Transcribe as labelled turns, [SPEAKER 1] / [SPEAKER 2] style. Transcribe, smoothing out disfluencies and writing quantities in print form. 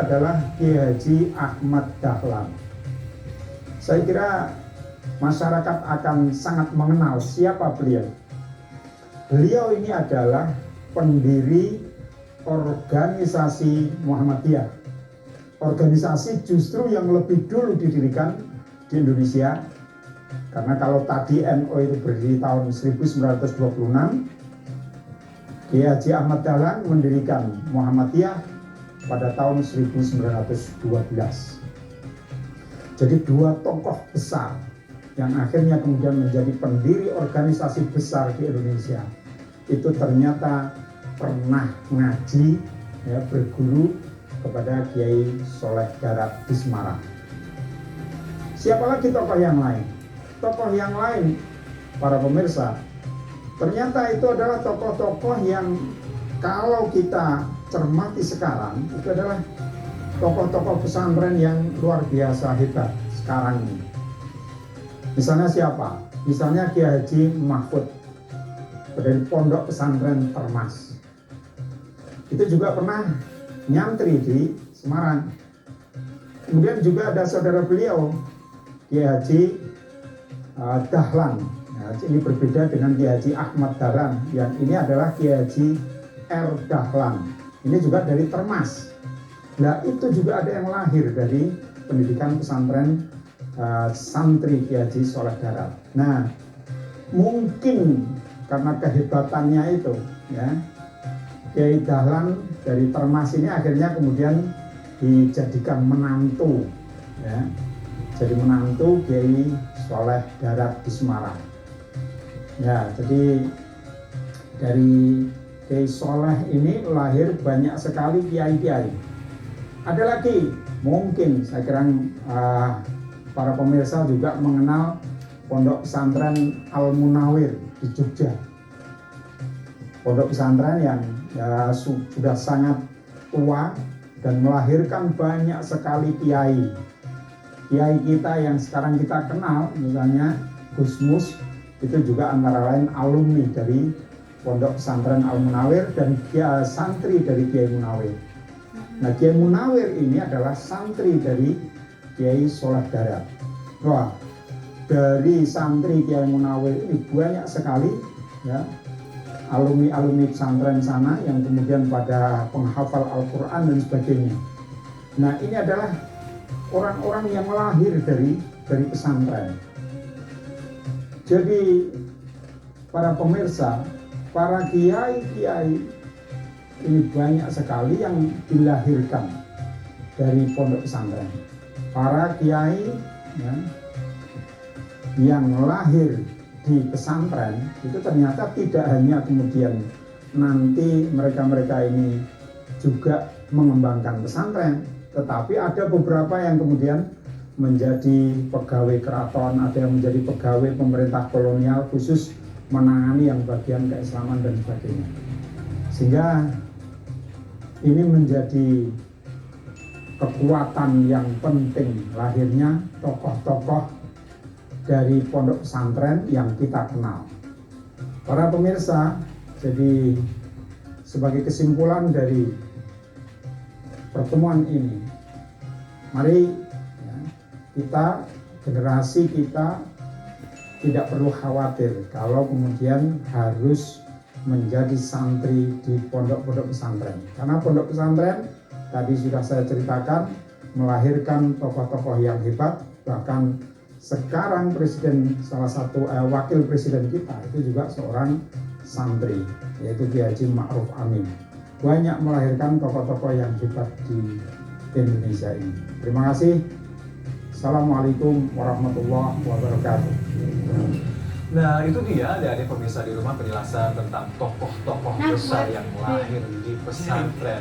[SPEAKER 1] adalah Kiai Haji Ahmad Dahlan. Saya kira masyarakat akan sangat mengenal siapa beliau. Beliau ini adalah pendiri organisasi Muhammadiyah. Organisasi justru yang lebih dulu didirikan di Indonesia. Karena kalau tadi NU itu berdiri tahun 1926, Kiai Haji Ahmad Dahlan mendirikan Muhammadiyah pada tahun 1912. Jadi dua tokoh besar yang akhirnya kemudian menjadi pendiri organisasi besar di Indonesia itu ternyata pernah ngaji, berguru kepada Kiai Soleh Darat di Semarang. Siapa lagi tokoh yang lain? Tokoh yang lain, para pemirsa, ternyata itu adalah tokoh-tokoh yang kalau kita cermati sekarang itu adalah tokoh-tokoh pesantren yang luar biasa hebat sekarang ini. Misalnya siapa? Misalnya Kiai Haji Mahfud dari Pondok Pesantren Termas. Itu juga pernah nyantri di Semarang. Kemudian juga ada saudara beliau Kiai Haji Dahlan. Nah, ini berbeda dengan Kiai Haji Ahmad Dahlan. Yang ini adalah Kiai Haji R. Dahlan. Ini juga dari Termas. Nah, itu juga ada yang lahir dari pendidikan pesantren santri Kiai Haji Soleh Darat. Nah, mungkin karena kehebatannya itu, ya, Kiai Dahlan dari Termas ini akhirnya kemudian dijadikan menantu, ya, jadi menantu Kiai Soleh Darat di Semarang. Ya, jadi dari Kiai Soleh ini lahir banyak sekali kiai-kiai. Ada lagi, mungkin saya kira para pemirsa juga mengenal Pondok Pesantren Al-Munawir di Jogja. Pondok pesantren yang sudah sangat tua dan melahirkan banyak sekali kiai. Kiai kita yang sekarang kita kenal, misalnya Gus Mus, itu juga antara lain alumni dari Pondok Pesantren Al-Munawir dan santri dari Kiai Munawir. Nah, Kiai Munawir ini adalah santri dari Kiai Soleh Darat. Wah, dari santri Kiai Munawir ini banyak sekali, ya, alumni pesantren sana yang kemudian pada penghafal Al-Quran dan sebagainya. Nah, ini adalah orang-orang yang lahir dari pesantren. Jadi para pemirsa, para kiai-kiai ini banyak sekali yang dilahirkan dari pondok pesantren. Para kiai, ya, yang lahir di pesantren itu ternyata tidak hanya kemudian nanti mereka-mereka ini juga mengembangkan pesantren, tetapi ada beberapa yang kemudian menjadi pegawai keraton, ada yang menjadi pegawai pemerintah kolonial khusus menangani yang bagian keislaman dan sebagainya. Sehingga ini menjadi kekuatan yang penting lahirnya tokoh-tokoh dari pondok pesantren yang kita kenal. Para pemirsa, jadi sebagai kesimpulan dari pertemuan ini, mari, ya, kita, generasi kita tidak perlu khawatir kalau kemudian harus menjadi santri di pondok-pondok pesantren. Karena pondok pesantren tadi sudah saya ceritakan melahirkan tokoh-tokoh yang hebat, bahkan sekarang salah satu wakil presiden kita itu juga seorang santri, yaitu Kiai Haji Ma'ruf Amin. Banyak melahirkan tokoh-tokoh yang hebat di Indonesia ini. Terima kasih. Assalamualaikum warahmatullahi wabarakatuh.
[SPEAKER 2] Nah, itu dia dari pemirsa di rumah penjelasan tentang tokoh-tokoh besar yang lahir di pesantren.